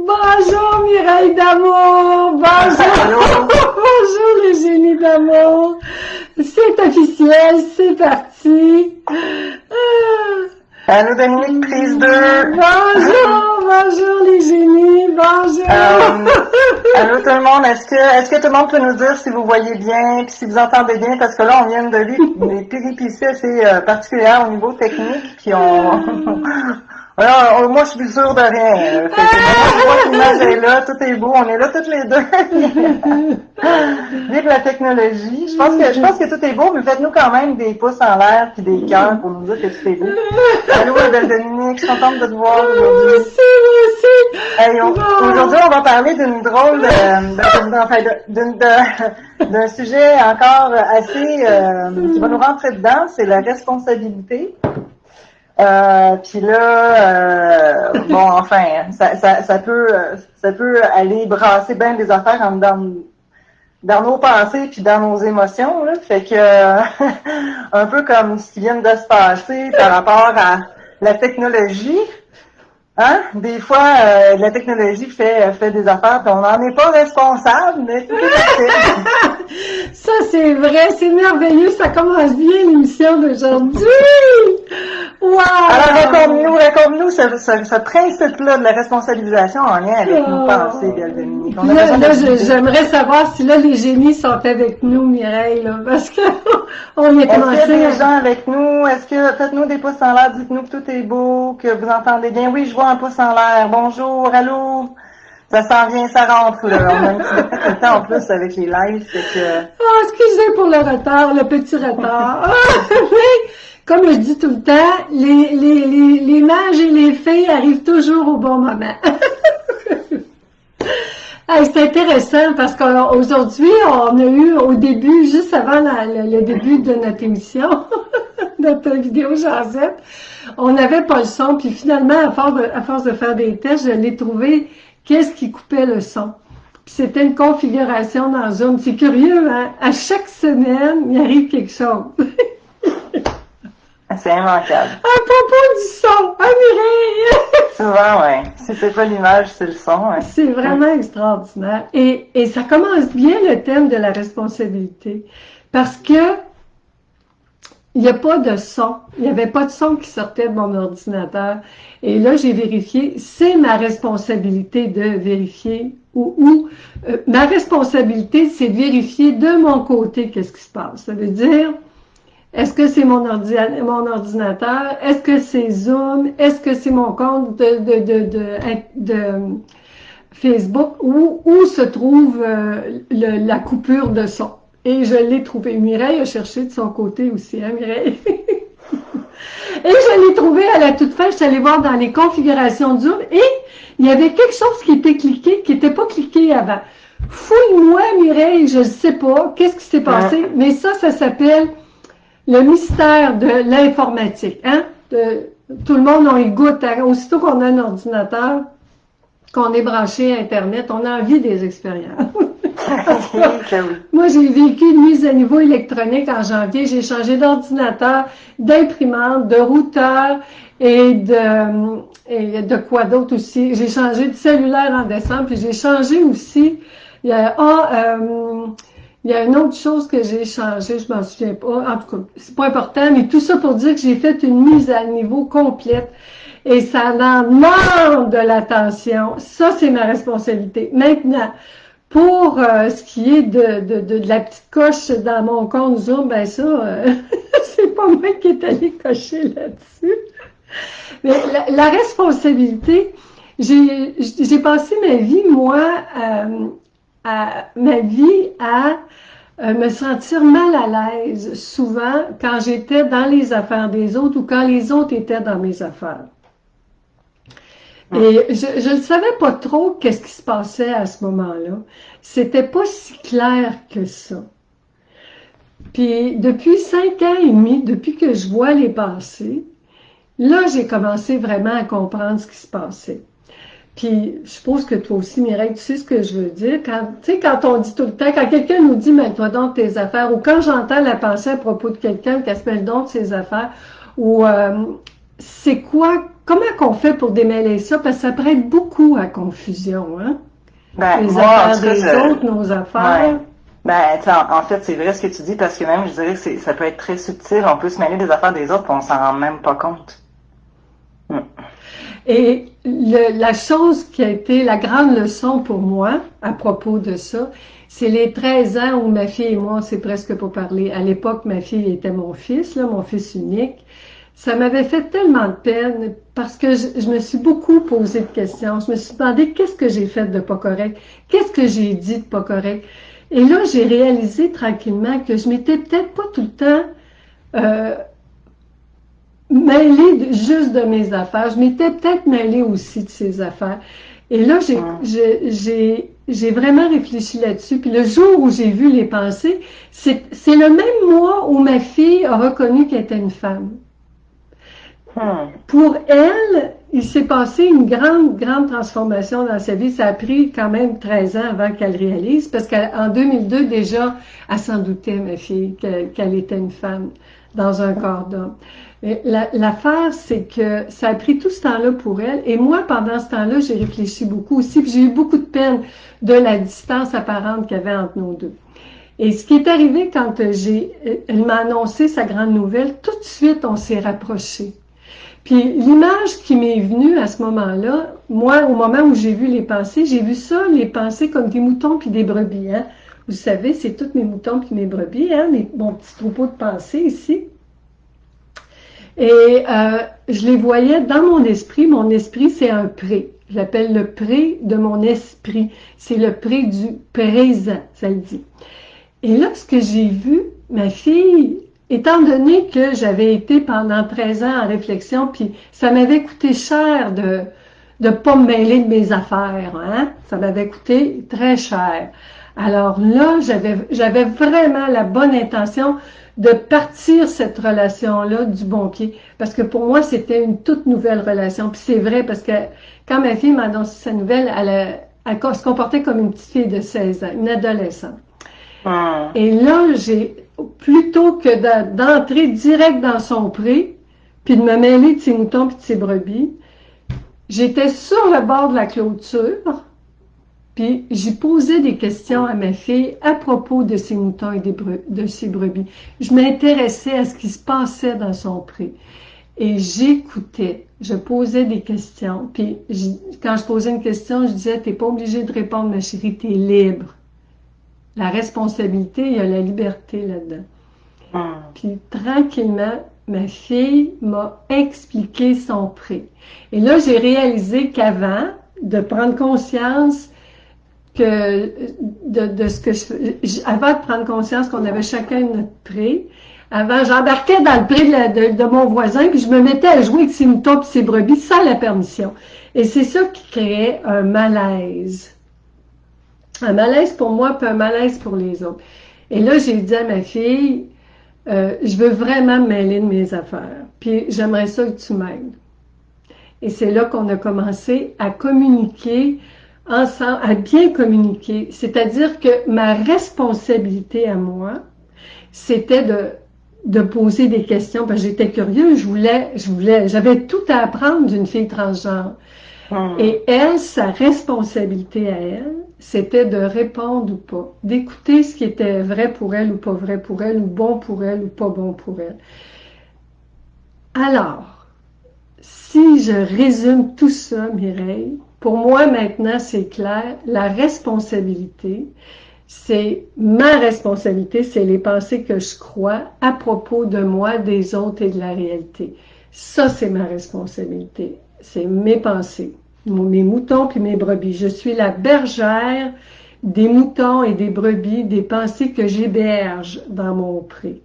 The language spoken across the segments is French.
Bonjour Mireille d'amour, bonjour, bonjour les génies d'amour, c'est officiel, c'est parti. Allô Dominique, prise 2. Bonjour les génies, bonjour. Allô tout le monde, est-ce que tout le monde peut nous dire si vous voyez bien, puis si vous entendez bien, parce que là on vient de vivre des péripéties assez particulières au niveau technique, puis alors, moi je suis sûre de rien. Fait que, moi, je vois que l'image est là, tout est beau, on est là toutes les deux. Vive la technologie. Je pense que tout est beau, mais faites-nous quand même des pouces en l'air puis des cœurs pour nous dire que tout est beau. Allô, la belle Dominique, je suis contente de te voir aujourd'hui. Hey, aujourd'hui, on va parler d'une drôle d'un sujet encore assez qui va nous rentrer dedans, c'est la responsabilité. Puis là, bon, enfin, ça peut aller brasser bien des affaires dans nos pensées puis dans nos émotions, là. Fait que un peu comme ce qui vient de se passer par rapport à la technologie. Hein? Des fois, la technologie fait des affaires, puis on n'en est pas responsable, mais tout est fait. Ça, c'est vrai, c'est merveilleux, ça commence bien l'émission d'aujourd'hui. Wow! Alors, raconte-nous ce principe-là de la responsabilisation en lien avec nos pensées, belle Dominique. Là, j'aimerais savoir si là, les génies sont avec nous, Mireille, là, parce que on est commencé. Est-ce qu'il y a des gens avec nous? Faites-nous des pouces en l'air, dites-nous que tout est beau, que vous entendez bien. Oui, je vois un pouce en l'air. Bonjour, allô? Ça s'en vient, ça rentre, là. On a un petit peu de temps en plus avec les lives, c'est que... Ah, excusez pour le retard, le petit retard. Mais, comme je dis tout le temps, les mages et les fées arrivent toujours au bon moment. Hey, c'est intéressant parce qu'aujourd'hui, on a eu au début, juste avant le début de notre émission, notre vidéo Jazette, on n'avait pas le son, puis finalement, à force de faire des tests, je l'ai trouvé, qu'est-ce qui coupait le son. Puis c'était une configuration dans Zoom. C'est curieux, hein? À chaque semaine, il arrive quelque chose. C'est immanquable. À propos du son, hein, Mireille? Souvent, ouais. Si c'est pas l'image, c'est le son. Ouais. C'est vraiment extraordinaire. Et ça commence bien le thème de la responsabilité. Parce que il n'y a pas de son. Il n'y avait pas de son qui sortait de mon ordinateur. Et là, j'ai vérifié. C'est ma responsabilité de vérifier ma responsabilité, c'est de vérifier de mon côté qu'est-ce qui se passe. Ça veut dire, est-ce que c'est mon ordinateur? Est-ce que c'est Zoom? Est-ce que c'est mon compte de Facebook? Où se trouve la coupure de son? Et je l'ai trouvé. Mireille a cherché de son côté aussi, hein, Mireille? Et je l'ai trouvé à la toute fin. Je suis allée voir dans les configurations de Zoom et il y avait quelque chose qui était cliqué, qui n'était pas cliqué avant. Fouille-moi, Mireille, je ne sais pas. Qu'est-ce qui s'est passé? Mais ça s'appelle le mystère de l'informatique. Hein? Tout le monde, on y goûte. Aussitôt qu'on a un ordinateur, qu'on est branché à Internet, on a envie des expériences. Moi, j'ai vécu une mise à niveau électronique en janvier. J'ai changé d'ordinateur, d'imprimante, de routeur et de quoi d'autre aussi. J'ai changé de cellulaire en décembre, puis j'ai changé aussi. Il y a une autre chose que j'ai changé, je m'en souviens pas. En tout cas, c'est pas important, mais tout ça pour dire que j'ai fait une mise à niveau complète. Et ça en demande de l'attention. Ça, c'est ma responsabilité. Maintenant, pour ce qui est de la petite coche dans mon compte Zoom, ben ça, c'est pas moi qui est allé cocher là-dessus. Mais la responsabilité, j'ai passé ma vie, moi, à me sentir mal à l'aise, souvent, quand j'étais dans les affaires des autres ou quand les autres étaient dans mes affaires. Et je ne savais pas trop qu'est-ce qui se passait à ce moment-là. C'était pas si clair que ça. Puis depuis 5 ans et demi, depuis que je vois les passés, là j'ai commencé vraiment à comprendre ce qui se passait. Puis je suppose que toi aussi, Mireille, tu sais ce que je veux dire. Quand on dit tout le temps, quand quelqu'un nous dit « mêle-toi donc de tes affaires » ou quand j'entends la pensée à propos de quelqu'un qui se mêle donc de ses affaires ou c'est quoi, comment qu'on fait pour démêler ça? Parce que ça prête beaucoup à confusion, hein? Ben, Les moi, en affaires tout cas, des autres, nos ouais. affaires. Ben, tu sais, en fait, c'est vrai ce que tu dis, parce que même, je dirais que ça peut être très subtil. On peut se mêler des affaires des autres, puis on s'en rend même pas compte. Mm. Et la chose qui a été la grande leçon pour moi à propos de ça, c'est les 13 ans où ma fille et moi, on s'est presque pas parlé. À l'époque, ma fille était mon fils, là, mon fils unique. Ça m'avait fait tellement de peine parce que je me suis beaucoup posé de questions. Je me suis demandé qu'est-ce que j'ai fait de pas correct, qu'est-ce que j'ai dit de pas correct. Et là, j'ai réalisé tranquillement que je m'étais peut-être pas tout le temps euh, mêlée juste de mes affaires. Je m'étais peut-être mêlée aussi de ses affaires. Et là, Mm. j'ai vraiment réfléchi là-dessus. Puis le jour où j'ai vu les pensées, c'est le même mois où ma fille a reconnu qu'elle était une femme. Mm. Pour elle, il s'est passé une grande, grande transformation dans sa vie. Ça a pris quand même 13 ans avant qu'elle réalise, parce qu'en 2002, déjà, elle s'en doutait, ma fille, qu'elle était une femme dans un corps d'homme. L'affaire, c'est que ça a pris tout ce temps-là pour elle. Et moi, pendant ce temps-là, j'ai réfléchi beaucoup aussi, puis j'ai eu beaucoup de peine de la distance apparente qu'il y avait entre nous deux. Et ce qui est arrivé quand elle m'a annoncé sa grande nouvelle, tout de suite, on s'est rapprochés. Puis l'image qui m'est venue à ce moment-là, moi, au moment où j'ai vu les pensées, j'ai vu ça, les pensées comme des moutons puis des brebis. Hein? Vous savez, c'est tous mes moutons puis mes brebis, hein? Mon petit troupeau de pensées ici. Et je les voyais dans mon esprit. Mon esprit, c'est un pré. Je l'appelle le pré de mon esprit. C'est le pré du présent, ça le dit. Et là, ce que j'ai vu, ma fille, étant donné que j'avais été pendant 13 ans en réflexion, puis ça m'avait coûté cher de ne pas me mêler de mes affaires, hein? Ça m'avait coûté très cher. Alors là, j'avais vraiment la bonne intention de partir cette relation-là du bon pied. Parce que pour moi, c'était une toute nouvelle relation. Puis c'est vrai, parce que quand ma fille m'a annoncé sa nouvelle, elle se comportait comme une petite fille de 16 ans, une adolescente. Mm. Et là, plutôt que d'entrer direct dans son pré, puis de me mêler de ses moutons puis de ses brebis, j'étais sur le bord de la clôture, puis j'ai posé des questions à ma fille à propos de ses moutons et de ses brebis. Je m'intéressais à ce qui se passait dans son pré. Et j'écoutais, je posais des questions, puis quand je posais une question, je disais, t'es pas obligé de répondre, ma chérie, t'es libre. La responsabilité, il y a la liberté là-dedans. Mm. Puis tranquillement, ma fille m'a expliqué son pré. Et là, j'ai réalisé qu'avant de prendre conscience que de ce que avant de prendre conscience qu'on avait chacun notre pré, avant, j'embarquais dans le pré de mon voisin, puis je me mettais à jouer avec ses moutons et ses brebis sans la permission. Et c'est ça qui créait un malaise. Un malaise pour moi, puis un malaise pour les autres. Et là, j'ai dit à ma fille, je veux vraiment me mêler de mes affaires. Puis j'aimerais ça que tu m'aides. Et c'est là qu'on a commencé à communiquer ensemble, à bien communiquer. C'est-à-dire que ma responsabilité à moi, c'était de poser des questions, parce que j'étais curieuse, j'avais tout à apprendre d'une fille transgenre. Mm. Et elle, sa responsabilité à elle, c'était de répondre ou pas, d'écouter ce qui était vrai pour elle ou pas vrai pour elle, ou bon pour elle ou pas bon pour elle. Alors, si je résume tout ça, Mireille, pour moi maintenant c'est clair, la responsabilité, c'est ma responsabilité, c'est les pensées que je crois à propos de moi, des autres et de la réalité. Ça, c'est ma responsabilité. C'est mes pensées, mes moutons puis mes brebis. Je suis la bergère des moutons et des brebis, des pensées que j'héberge dans mon pré.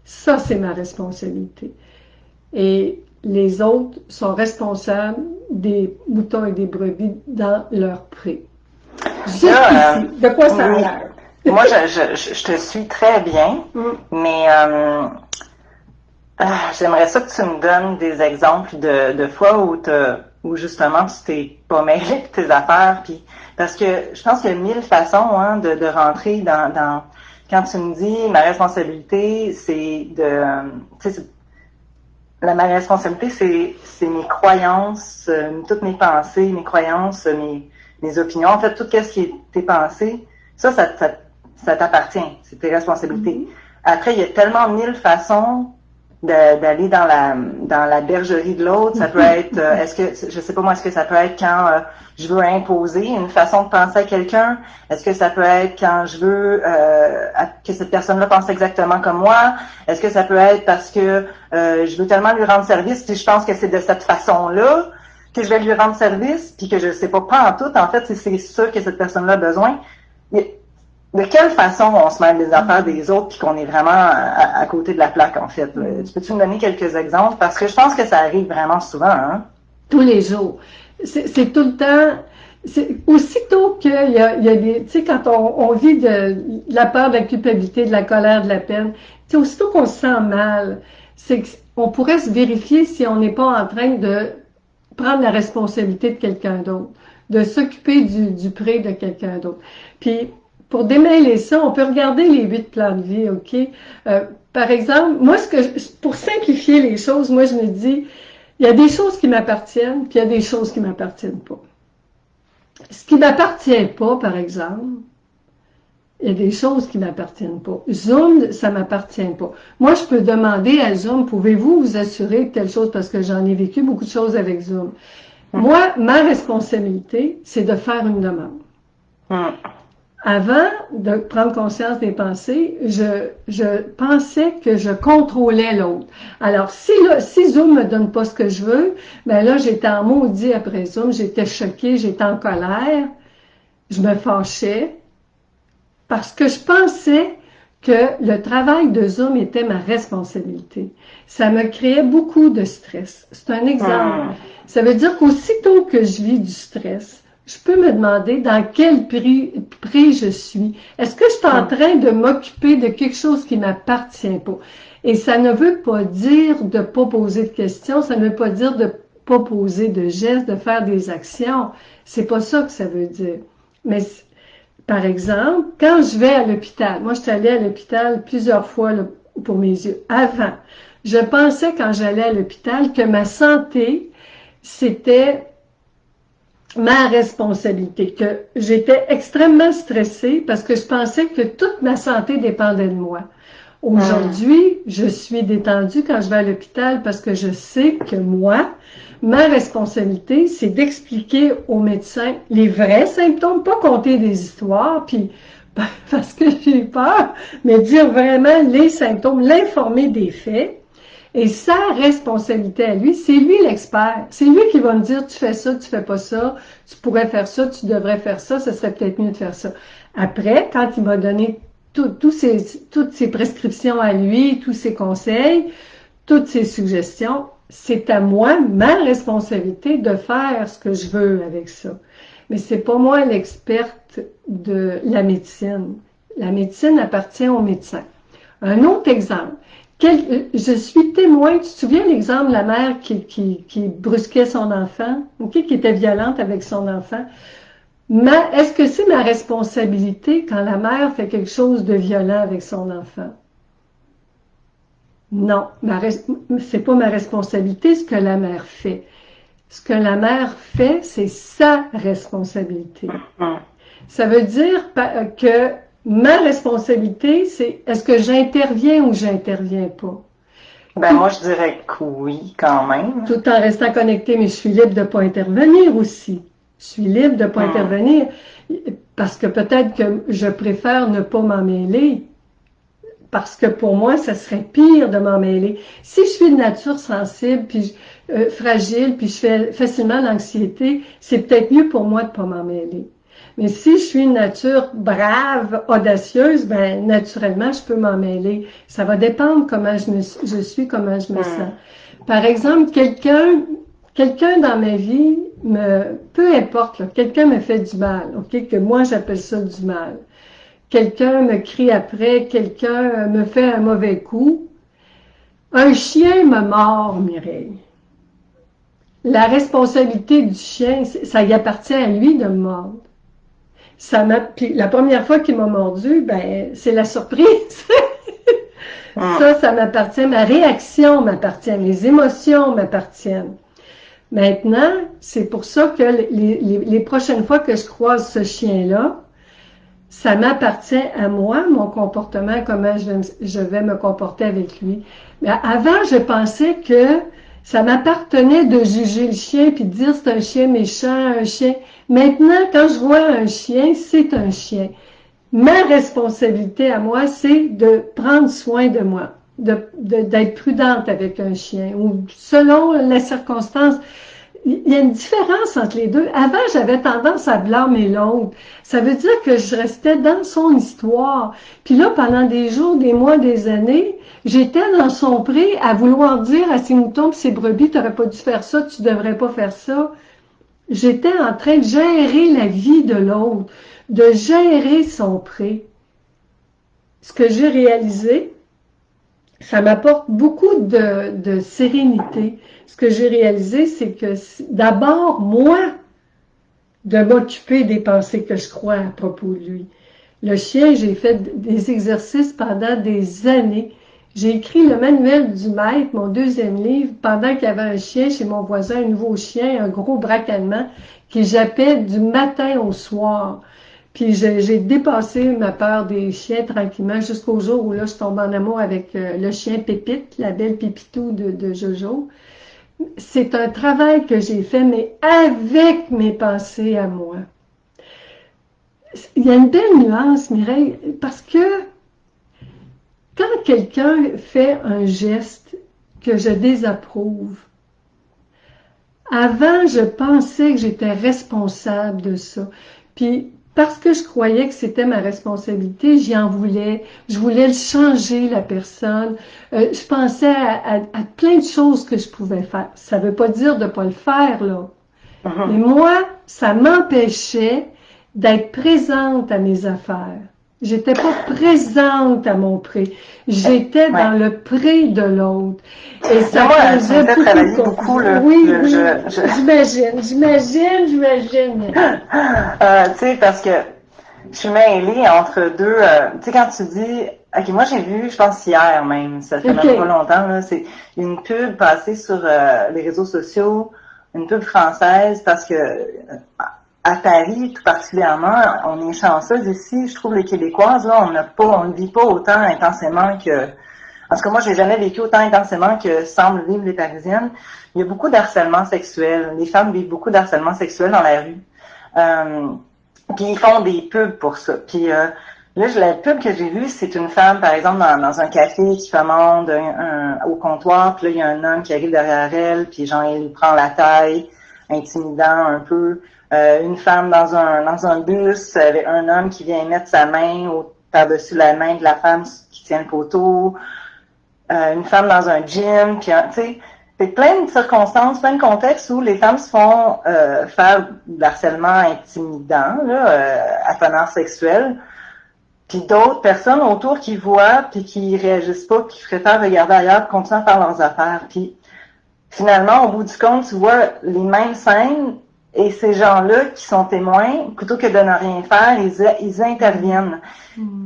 Ça, c'est ma responsabilité. Et les autres sont responsables des moutons et des brebis dans leur pré. Là, Jusqu'ici, de quoi ça a oui. l'air? Moi, je te suis très bien, mais j'aimerais ça que tu me donnes des exemples de fois où justement tu t'es pas mêlé de tes affaires, puis parce que je pense qu'il y a 1000 façons hein, de rentrer dans quand tu me dis ma responsabilité, c'est de ma responsabilité, c'est mes croyances, toutes mes pensées, mes croyances, mes opinions. En fait, tout ce qui est tes pensées, ça t'appartient. C'est tes responsabilités. Après, il y a tellement mille façons d'aller dans la bergerie de l'autre. Ça peut être, je sais pas moi, est-ce que ça peut être quand je veux imposer une façon de penser à quelqu'un? Est-ce que ça peut être quand je veux que cette personne-là pense exactement comme moi? Est-ce que ça peut être parce que je veux tellement lui rendre service, puis je pense que c'est de cette façon-là que je vais lui rendre service, puis que je sais pas en tout, en fait, c'est sûr que cette personne-là a besoin. De quelle façon on se mêle des affaires des autres puis qu'on est vraiment à côté de la plaque, en fait? Tu peux-tu me donner quelques exemples? Parce que je pense que ça arrive vraiment souvent, hein? Tous les jours. C'est tout le temps... Aussitôt qu'il y a des... Tu sais, quand on vit de la peur, de la culpabilité, de la colère, de la peine, tu sais, aussitôt qu'on se sent mal, c'est qu'on pourrait se vérifier si on n'est pas en train de prendre la responsabilité de quelqu'un d'autre, de s'occuper du pré de quelqu'un d'autre. Puis, pour démêler ça, on peut regarder les 8 plans de vie, OK? Par exemple, moi, pour simplifier les choses, moi, je me dis, il y a des choses qui m'appartiennent, puis il y a des choses qui ne m'appartiennent pas. Ce qui ne m'appartient pas, par exemple, il y a des choses qui ne m'appartiennent pas. Zoom, ça ne m'appartient pas. Moi, je peux demander à Zoom, pouvez-vous vous assurer de telle chose, parce que j'en ai vécu beaucoup de choses avec Zoom. Moi, ma responsabilité, c'est de faire une demande. Avant de prendre conscience des pensées, je pensais que je contrôlais l'autre. Alors, si Zoom me donne pas ce que je veux, ben là, j'étais en maudit après Zoom, j'étais choquée, j'étais en colère, je me fâchais, parce que je pensais que le travail de Zoom était ma responsabilité. Ça me créait beaucoup de stress. C'est un exemple. Ça veut dire qu'aussitôt que je vis du stress, je peux me demander dans quel prix je suis. Est-ce que je suis en train de m'occuper de quelque chose qui ne m'appartient pas? Et ça ne veut pas dire de ne pas poser de questions, ça ne veut pas dire de ne pas poser de gestes, de faire des actions. C'est pas ça que ça veut dire. Mais par exemple, quand je vais à l'hôpital, moi je suis allée à l'hôpital plusieurs fois là, pour mes yeux. Avant, je pensais quand j'allais à l'hôpital que ma santé, c'était ma responsabilité, que j'étais extrêmement stressée parce que je pensais que toute ma santé dépendait de moi. Aujourd'hui, je suis détendue quand je vais à l'hôpital parce que je sais que moi, ma responsabilité, c'est d'expliquer aux médecins les vrais symptômes, pas compter des histoires, puis parce que j'ai peur, mais dire vraiment les symptômes, l'informer des faits. Et sa responsabilité à lui, c'est lui l'expert. C'est lui qui va me dire, tu fais ça, tu fais pas ça, tu pourrais faire ça, tu devrais faire ça, ce serait peut-être mieux de faire ça. Après, quand il m'a donné toutes ses prescriptions à lui, tous ses conseils, toutes ses suggestions, c'est à moi, ma responsabilité de faire ce que je veux avec ça. Mais c'est pas moi l'experte de la médecine. La médecine appartient aux médecins. Un autre exemple. Je suis témoin, tu te souviens l'exemple de la mère qui brusquait son enfant, okay, qui était violente avec son enfant? Est-ce que c'est ma responsabilité quand la mère fait quelque chose de violent avec son enfant? Non, c'est pas ma responsabilité ce que la mère fait. Ce que la mère fait, c'est sa responsabilité. Ça veut dire que ma responsabilité, c'est est-ce que j'interviens ou j'interviens pas? Ben moi, je dirais que oui, quand même. Tout en restant connecté, mais je suis libre de ne pas intervenir aussi. Je suis libre de ne pas intervenir parce que peut-être que je préfère ne pas m'en mêler. Parce que pour moi, ça serait pire de m'en mêler. Si je suis de nature sensible, puis fragile, puis je fais facilement l'anxiété, c'est peut-être mieux pour moi de ne pas m'en mêler. Mais si je suis une nature brave, audacieuse, ben naturellement, je peux m'en mêler. Ça va dépendre comment je suis, comment je me sens. Par exemple, quelqu'un dans ma vie, peu importe, quelqu'un me fait du mal, ok, que moi j'appelle ça du mal. Quelqu'un me crie après, quelqu'un me fait un mauvais coup. Un chien me mord, Mireille. La responsabilité du chien, ça y appartient à lui de me mordre. Puis la première fois qu'il m'a mordu, ben c'est la surprise. Ça m'appartient. Ma réaction m'appartient. Les émotions m'appartiennent. Maintenant, c'est pour ça que les prochaines fois que je croise ce chien-là, ça m'appartient à moi, mon comportement, comment je vais me comporter avec lui. Mais avant, je pensais que ça m'appartenait de juger le chien puis de dire c'est un chien méchant, un chien. Maintenant, quand je vois un chien, c'est un chien. Ma responsabilité à moi, c'est de prendre soin de moi, d'être prudente avec un chien ou selon les circonstances. Il y a une différence entre les deux. Avant, j'avais tendance à blâmer l'autre. Ça veut dire que je restais dans son histoire. Puis là, pendant des jours, des mois, des années, j'étais dans son pré à vouloir dire à ses moutons et ses brebis, tu n'aurais pas dû faire ça, tu ne devrais pas faire ça. J'étais en train de gérer la vie de l'autre, de gérer son pré. Ce que j'ai réalisé, ça m'apporte beaucoup de sérénité. Ce que j'ai réalisé, c'est que d'abord, moi, de m'occuper des pensées que je crois à propos de lui. Le chien, j'ai fait des exercices pendant des années. J'ai écrit le manuel du maître, mon deuxième livre, pendant qu'il y avait un chien chez mon voisin, un nouveau chien, un gros braque allemand, qui jappait du matin au soir. Puis j'ai dépassé ma peur des chiens tranquillement jusqu'au jour où là, je tombe en amour avec le chien Pépite, la belle Pépitou de Jojo. C'est un travail que j'ai fait, mais avec mes pensées à moi. Il y a une belle nuance, Mireille, parce que quand quelqu'un fait un geste que je désapprouve, avant, je pensais que j'étais responsable de ça. Puis, parce que je croyais que c'était ma responsabilité, j'y en voulais. Je voulais le changer, la personne. Je pensais à plein de choses que je pouvais faire. Ça ne veut pas dire de ne pas le faire, là. Mais moi, ça m'empêchait d'être présente à mes affaires. J'étais pas présente à mon pré. J'étais dans le pré de l'autre. Et ça faisait beaucoup oui, j'imagine. Tu sais, parce que je suis mêlée entre deux. Tu sais, quand tu dis, ok, moi j'ai vu, je pense hier même, ça fait même pas longtemps, là, c'est une pub passée sur les réseaux sociaux, une pub française, parce que à Paris, tout particulièrement, on est chanceuse ici. Je trouve les Québécoises, là, on ne vit pas autant intensément que. En tout cas, moi, j'ai jamais vécu autant intensément que semblent vivre les Parisiennes. Il y a beaucoup d'harcèlement sexuel. Les femmes vivent beaucoup d'harcèlement sexuel dans la rue. Puis ils font des pubs pour ça. Puis là, la pub que j'ai vue, c'est une femme, par exemple, dans un café qui commande au comptoir. Puis là, il y a un homme qui arrive derrière elle. Puis genre, il prend la taille, intimidant un peu. Une femme dans un bus avec un homme qui vient mettre sa main par-dessus la main de la femme qui tient le poteau. Une femme dans un gym, puis tu sais, c'est plein de circonstances, plein de contextes où les femmes se font faire de harcèlement intimidant, là, à teneur sexuelle, puis d'autres personnes autour qui voient, puis qui réagissent pas, puis qui préfèrent regarder ailleurs, continuer à faire leurs affaires. Puis finalement, au bout du compte, tu vois les mêmes scènes, et ces gens-là qui sont témoins, plutôt que de ne rien faire, ils interviennent.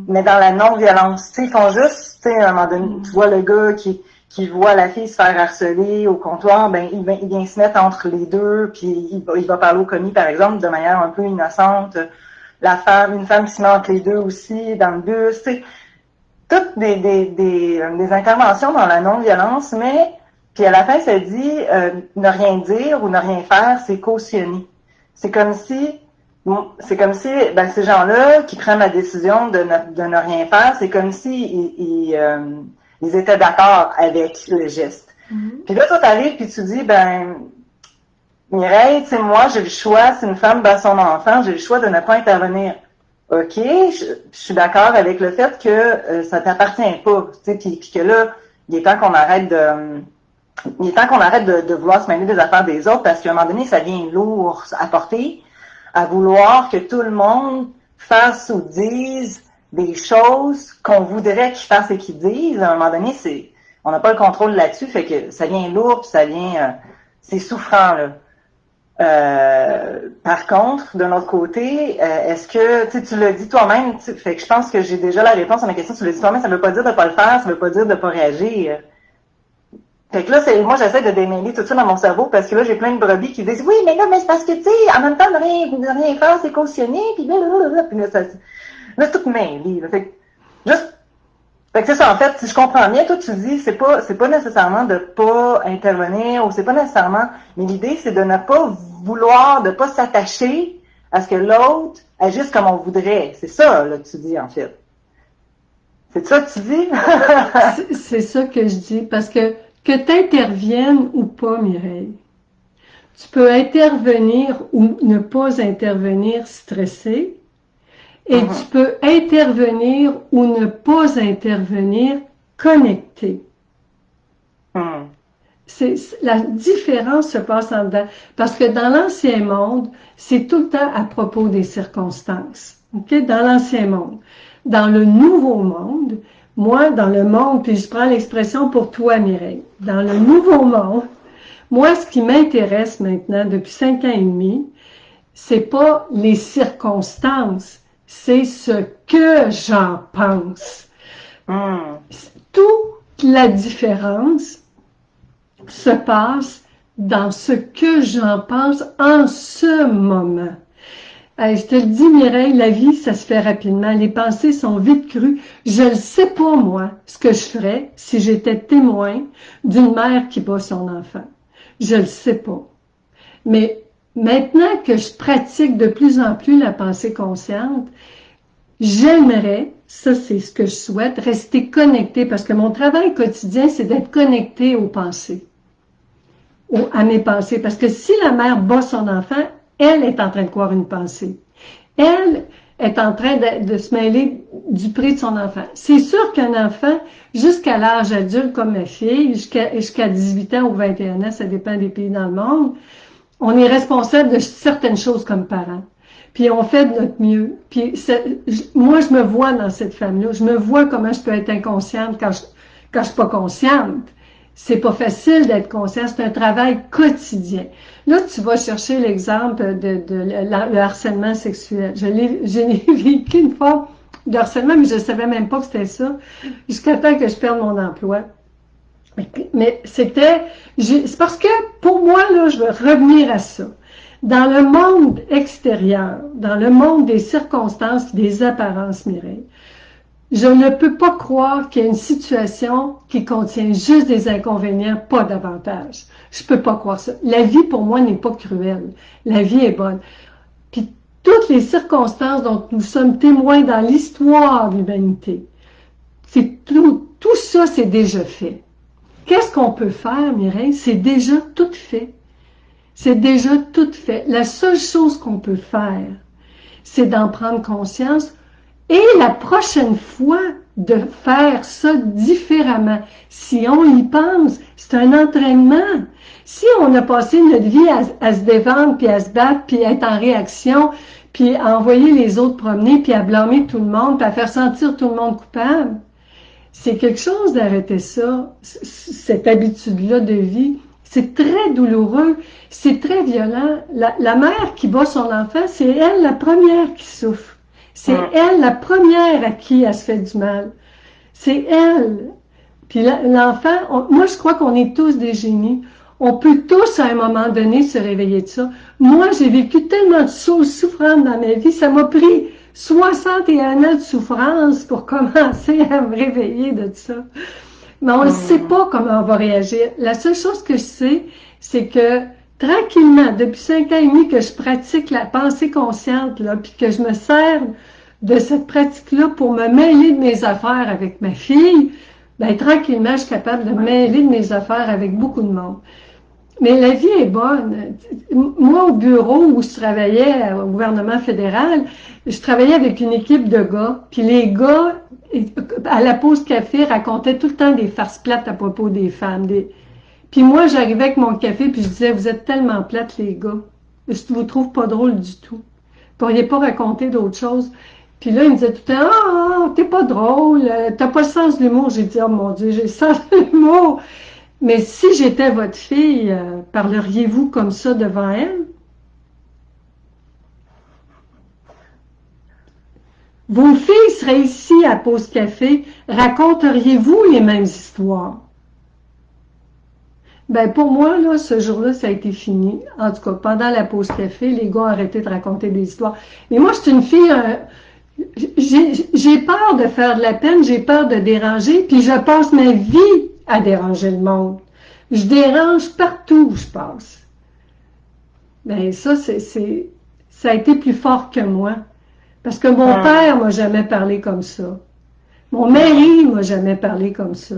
Mais dans la non-violence. Tu sais, ils font juste, tu sais, à un moment donné, tu vois le gars qui voit la fille se faire harceler au comptoir, ben il vient se mettre entre les deux, puis il va parler au commis, par exemple, de manière un peu innocente. Une femme qui se met entre les deux aussi, dans le bus, tu sais. Toutes des interventions dans la non-violence, mais puis à la fin, ça dit ne rien dire ou ne rien faire, c'est cautionner. C'est comme si ben, ces gens-là qui prennent la décision de ne rien faire, c'est comme si ils étaient d'accord avec le geste. Puis là, toi, t'arrives puis tu dis, ben, Mireille, tu sais, moi, j'ai le choix, si une femme bat son enfant, j'ai le choix de ne pas intervenir. OK, je suis d'accord avec le fait que ça t'appartient pas, tu sais, puis que là, il est temps qu'on arrête de vouloir se mêler des affaires des autres, parce qu'à un moment donné, ça devient lourd à porter, à vouloir que tout le monde fasse ou dise des choses qu'on voudrait qu'ils fassent et qu'ils disent. À un moment donné, on n'a pas le contrôle là-dessus, fait que ça devient lourd, puis ça devient, c'est souffrant, là. Par contre, de notre côté, est-ce que, tu l'as dit toi-même, fait que je pense que j'ai déjà la réponse à ma question, tu l'as dit toi-même, ça veut pas dire de pas le faire, ça veut pas dire de pas réagir. Fait que là, moi, j'essaie de démêler tout ça dans mon cerveau parce que là, j'ai plein de brebis qui disent, oui, mais là, mais c'est parce que, tu sais, en même temps, de rien faire, c'est cautionné, puis blablabla, puis là, c'est tout mêlé. Fait que, fait que c'est ça, en fait, si je comprends bien, toi, tu dis, c'est pas nécessairement de pas intervenir, ou c'est pas nécessairement, mais l'idée, c'est de ne pas vouloir, de pas s'attacher à ce que l'autre agisse comme on voudrait. C'est ça, là, que tu dis, en fait. C'est ça que tu dis? C'est ça que je dis, parce que tu interviennes ou pas, Mireille, tu peux intervenir ou ne pas intervenir stressé, et tu peux intervenir ou ne pas intervenir connecté. La différence se passe en dedans. Parce que dans l'ancien monde, c'est tout le temps à propos des circonstances. Okay? Dans l'ancien monde. Dans le nouveau monde, moi, dans le monde, puis je prends l'expression pour toi, Mireille, dans le nouveau monde, moi, ce qui m'intéresse maintenant, depuis 5 ans et demi, c'est pas les circonstances, c'est ce que j'en pense. Toute la différence se passe dans ce que j'en pense en ce moment. Je te le dis, Mireille, la vie, ça se fait rapidement. Les pensées sont vite crues. Je ne sais pas, moi, ce que je ferais si j'étais témoin d'une mère qui bat son enfant. Je ne le sais pas. Mais maintenant que je pratique de plus en plus la pensée consciente, j'aimerais, ça c'est ce que je souhaite, rester connectée, parce que mon travail quotidien, c'est d'être connectée aux pensées, à mes pensées. Parce que si la mère bat son enfant, elle est en train de croire une pensée. Elle est en train de se mêler du prix de son enfant. C'est sûr qu'un enfant, jusqu'à l'âge adulte comme ma fille, jusqu'à 18 ans ou 21 ans, ça dépend des pays dans le monde, on est responsable de certaines choses comme parents. Puis on fait de notre mieux. Puis moi, je me vois dans cette femme-là. Je me vois comment je peux être inconsciente quand je suis pas consciente. C'est pas facile d'être conscient, c'est un travail quotidien. Là, tu vas chercher l'exemple de le harcèlement sexuel. J'ai vécu une fois de harcèlement, mais je ne savais même pas que c'était ça, jusqu'à temps que je perde mon emploi. Mais c'est parce que, pour moi, là, je veux revenir à ça. Dans le monde extérieur, dans le monde des circonstances, des apparences, Mireille, je ne peux pas croire qu'il y a une situation qui contient juste des inconvénients, pas d'avantages. Je peux pas croire ça. La vie, pour moi, n'est pas cruelle. La vie est bonne. Puis, toutes les circonstances dont nous sommes témoins dans l'histoire de l'humanité, tout ça, c'est déjà fait. Qu'est-ce qu'on peut faire, Mireille? C'est déjà tout fait. C'est déjà tout fait. La seule chose qu'on peut faire, c'est d'en prendre conscience et la prochaine fois de faire ça différemment. Si on y pense, c'est un entraînement. Si on a passé notre vie à se défendre, puis à se battre, puis à être en réaction, puis à envoyer les autres promener, puis à blâmer tout le monde, puis à faire sentir tout le monde coupable, c'est quelque chose d'arrêter ça, cette habitude-là de vie. C'est très douloureux, c'est très violent. La mère qui bat son enfant, c'est elle la première qui souffre. C'est elle la première à qui elle se fait du mal. C'est elle. Puis l'enfant, moi je crois qu'on est tous des génies. On peut tous à un moment donné se réveiller de ça. Moi j'ai vécu tellement de choses souffrantes dans ma vie, ça m'a pris 61 ans de souffrance pour commencer à me réveiller de ça. Mais on ne sait pas comment on va réagir. La seule chose que je sais, c'est que tranquillement, depuis 5 ans et demi que je pratique la pensée consciente, là, puis que je me sers de cette pratique-là pour me mêler de mes affaires avec ma fille, ben tranquillement, je suis capable de me mêler de mes affaires avec beaucoup de monde. Mais la vie est bonne. Moi, au bureau où je travaillais au gouvernement fédéral, je travaillais avec une équipe de gars. Puis les gars, à la pause café, racontaient tout le temps des farces plates à propos des femmes. Puis moi, j'arrivais avec mon café, puis je disais, vous êtes tellement plates, les gars. Je vous trouve pas drôle du tout. Vous pourriez pas raconter d'autres choses. Puis là, il me disait tout le temps, ah, t'es pas drôle, t'as pas le sens de l'humour. J'ai dit, oh mon Dieu, j'ai le sens de l'humour. Mais si j'étais votre fille, parleriez-vous comme ça devant elle? Vos filles seraient ici à Pause Café, raconteriez-vous les mêmes histoires? Ben pour moi, là, ce jour-là, ça a été fini. En tout cas, pendant la pause café, les gars ont arrêté de raconter des histoires. Mais moi, je suis une fille, j'ai peur de faire de la peine, j'ai peur de déranger, puis je passe ma vie à déranger le monde. Je dérange partout où je passe. Ben ça, ça a été plus fort que moi. Parce que mon père m'a jamais parlé comme ça. Mon mari m'a jamais parlé comme ça.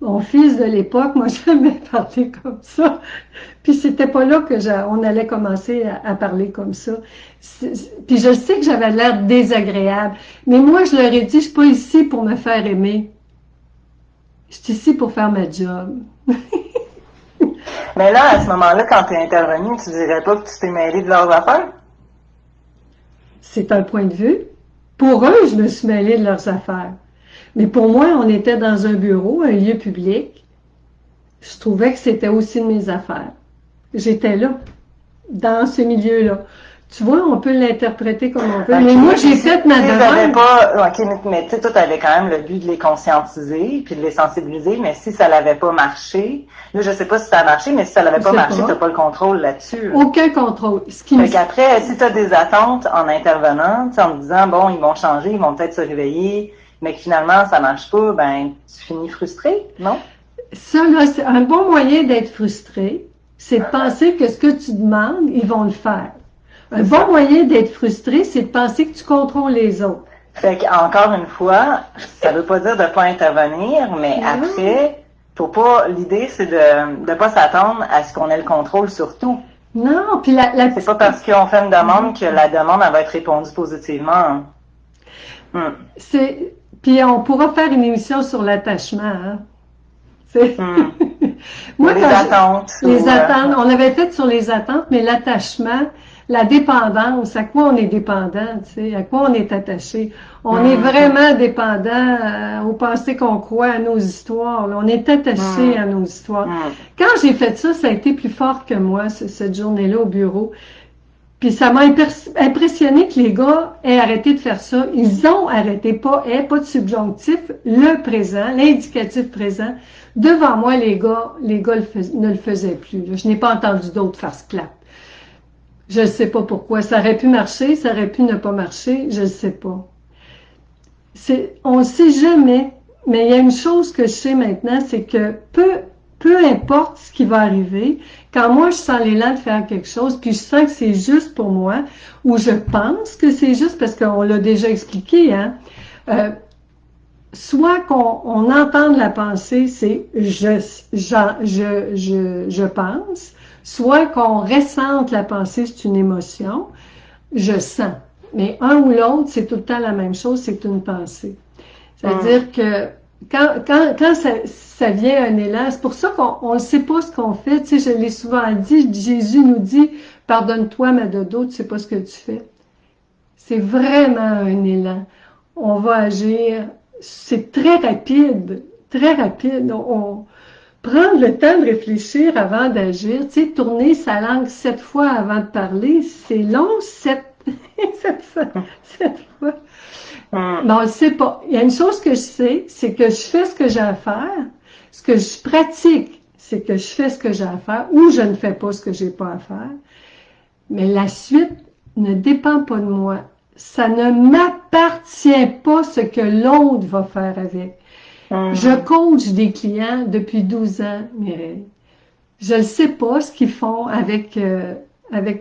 Mon fils de l'époque m'a jamais parlé comme ça. Puis c'était pas là que on allait commencer à parler comme ça. Puis je sais que j'avais l'air désagréable. Mais moi, je leur ai dit, je suis pas ici pour me faire aimer. Je suis ici pour faire ma job. Mais là, à ce moment-là, quand tu es intervenu, tu dirais pas que tu t'es mêlé de leurs affaires? C'est un point de vue. Pour eux, je me suis mêlée de leurs affaires. Mais pour moi, on était dans un bureau, un lieu public. Je trouvais que c'était aussi de mes affaires. J'étais là, dans ce milieu-là. Tu vois, on peut l'interpréter comme on veut. Okay, mais moi, j'ai fait ma demande. OK, mais tu sais, toi, tu avais quand même le but de les conscientiser puis de les sensibiliser, mais si ça n'avait pas marché, là, je sais pas si ça a marché, mais si ça n'avait pas marché, tu n'as pas le contrôle là-dessus. Aucun contrôle. Fait qu'après, si tu as des attentes en intervenant, en te disant, bon, ils vont changer, ils vont peut-être se réveiller, mais que finalement, ça marche pas, ben, tu finis frustré, non? Ça, là, c'est un bon moyen d'être frustré, c'est de penser que ce que tu demandes, ils vont le faire. Un bon moyen d'être frustré, c'est de penser que tu contrôles les autres. Fait qu'encore une fois, ça veut pas dire de pas intervenir, mais après, faut pas, l'idée, c'est de pas s'attendre à ce qu'on ait le contrôle sur tout. Non, puis c'est pas parce qu'on fait une demande que la demande, elle va être répondue positivement. Puis on pourra faire une émission sur l'attachement, hein. Moi, les attentes. Les attentes. On avait fait sur les attentes, mais l'attachement, la dépendance, à quoi on est dépendant, tu sais, à quoi on est attaché. On est vraiment dépendant au passé qu'on croit à nos histoires. Là. On est attaché à nos histoires. Quand j'ai fait ça, ça a été plus fort que moi, cette journée-là au bureau. Puis ça m'a impressionné que les gars aient arrêté de faire ça. Ils ont arrêté, pas de subjonctif, le présent, l'indicatif présent. Devant moi, les gars ne le faisaient plus. Là. Je n'ai pas entendu d'autres faire ce clap. Je ne sais pas pourquoi. Ça aurait pu marcher, ça aurait pu ne pas marcher, je ne sais pas. On ne sait jamais, mais il y a une chose que je sais maintenant, c'est que peu importe ce qui va arriver, quand moi je sens l'élan de faire quelque chose, puis je sens que c'est juste pour moi, ou je pense que c'est juste parce qu'on l'a déjà expliqué, hein, soit qu'on entende la pensée, c'est je pense, soit qu'on ressente la pensée, c'est une émotion, je sens. Mais un ou l'autre, c'est tout le temps la même chose, c'est une pensée. C'est-à-dire que quand ça vient un élan, c'est pour ça qu'on ne sait pas ce qu'on fait. Tu sais, je l'ai souvent dit, Jésus nous dit, pardonne-toi, ma dodo, tu sais pas ce que tu fais. C'est vraiment un élan. On va agir, c'est très rapide, très rapide. Prendre le temps de réfléchir avant d'agir, tu sais, tourner sa langue 7 fois avant de parler, c'est long, 7 fois. Mais on ne sait pas. Il y a une chose que je sais, c'est que je fais ce que j'ai à faire. Ce que je pratique, c'est que je fais ce que j'ai à faire ou je ne fais pas ce que j'ai pas à faire. Mais la suite ne dépend pas de moi. Ça ne m'appartient pas ce que l'autre va faire avec. Je coach des clients depuis 12 ans, Mireille. Je ne sais pas ce qu'ils font avec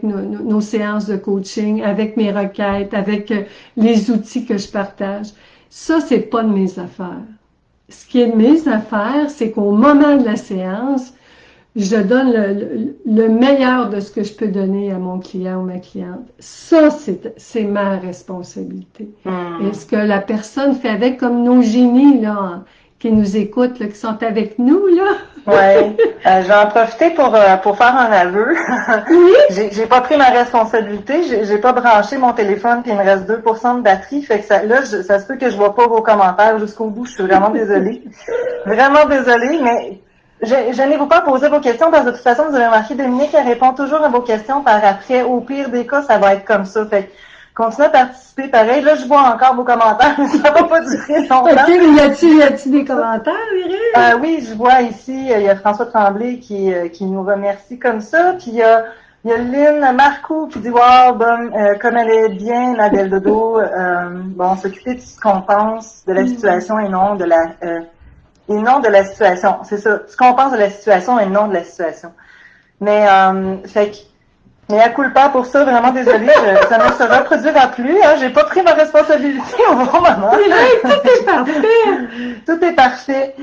nos séances de coaching, avec mes requêtes, avec les outils que je partage. Ça, c'est pas de mes affaires. Ce qui est de mes affaires, c'est qu'au moment de la séance, je donne le meilleur de ce que je peux donner à mon client ou ma cliente. Ça, c'est ma responsabilité. Et ce que la personne fait avec, comme nos génies, là, qui nous écoutent, là, qui sont avec nous, là. Ouais. Je vais en profiter pour faire un aveu. Oui. J'ai pas pris ma responsabilité. J'ai pas branché mon téléphone, puis il me reste 2% de batterie. Fait que ça se peut que je vois pas vos commentaires jusqu'au bout. Je suis vraiment désolée. Vraiment désolée, mais je n'ai pas posé vos questions parce que de toute façon, vous avez remarqué, Dominique, elle répond toujours à vos questions par après. Au pire des cas, ça va être comme ça. Fait que continuez à participer pareil. Là, je vois encore vos commentaires, mais ça va pas durer longtemps. OK, mais y a-t-il des commentaires, Mireille? Oui, je vois ici, il y a François Tremblay qui nous remercie comme ça. Puis il y a Lynn Marcoux qui dit wow, comme elle est bien, Adèle Dodo, bon, s'occuper de ce qu'on pense de la situation et non de la situation. C'est ça. Ce qu'on pense de la situation et non de la situation. Mais mais à culpa pour ça, vraiment désolée, ça ne se reproduira plus. Hein, j'ai pas pris ma responsabilité au bon moment. Tout est parfait. Tout est parfait.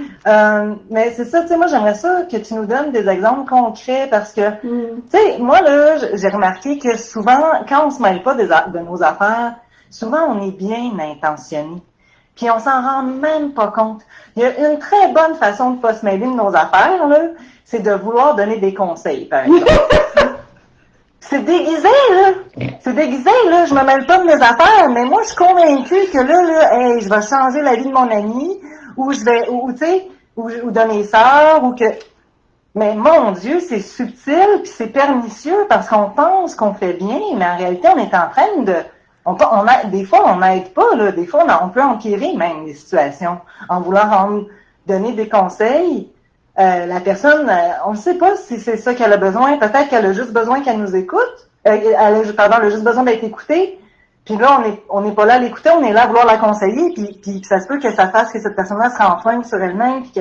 Mais c'est ça, tu sais, moi j'aimerais ça que tu nous donnes des exemples concrets parce que, tu sais, moi là, j'ai remarqué que souvent, quand on se mêle pas de nos affaires, souvent on est bien intentionné. Puis on s'en rend même pas compte. Il y a une très bonne façon de pas se mêler de nos affaires, là, c'est de vouloir donner des conseils, par exemple. C'est déguisé, là. C'est déguisé, là. Je me mêle pas de mes affaires, mais moi, je suis convaincue que là, hey, je vais changer la vie de mon ami, ou je vais, ou tu sais, ou de mes sœurs, ou que... Mais mon Dieu, c'est subtil, puis c'est pernicieux, parce qu'on pense qu'on fait bien, mais en réalité, on est en train de... des fois, on n'aide pas, là. Des fois, on peut empirer même les situations, en voulant donner des conseils. La personne, on ne sait pas si c'est ça qu'elle a besoin. Peut-être qu'elle a juste besoin qu'elle nous écoute. Elle a juste besoin d'être écoutée. Puis là, on n'est pas là à l'écouter, on est là à vouloir la conseiller. Puis ça se peut que ça fasse que cette personne-là se renferme sur elle-même, puis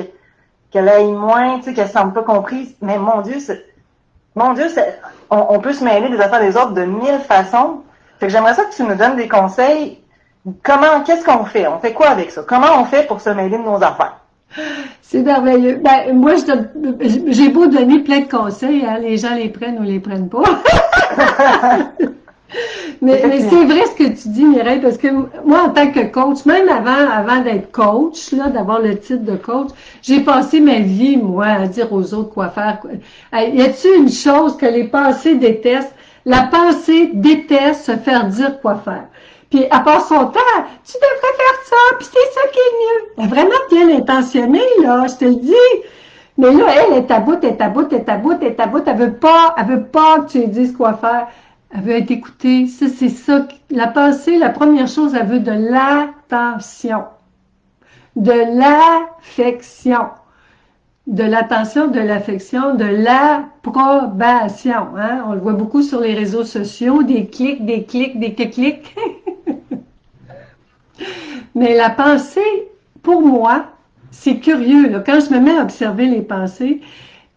qu'elle aille moins, tu sais, qu'elle ne se sente pas comprise. Mais mon Dieu, on peut se mêler des affaires des autres de 1000 façons. Fait que j'aimerais ça que tu nous donnes des conseils. Qu'est-ce qu'on fait? On fait quoi avec ça? Comment on fait pour se mêler de nos affaires? C'est merveilleux. Ben, moi, j'ai beau donner plein de conseils, hein, les gens les prennent ou les prennent pas. mais c'est vrai ce que tu dis, Mireille, parce que moi, en tant que coach, même avant d'être coach, là, d'avoir le titre de coach, j'ai passé ma vie, moi, à dire aux autres quoi faire. Y a-t-il une chose que les pensées détestent? La pensée déteste se faire dire quoi faire. Puis, à part son temps, tu devrais faire ça, puis c'est ça qui est mieux. Elle est vraiment bien intentionnée, là, je te le dis. Mais là, elle est à bout, elle veut pas que tu lui dises quoi faire. Elle veut être écoutée. Ça, c'est ça. La pensée, la première chose, elle veut de l'attention. De l'affection. De l'attention, de l'affection, de l'approbation. Hein? On le voit beaucoup sur les réseaux sociaux, des clics. Mais la pensée, pour moi, c'est curieux. Là. Quand je me mets à observer les pensées,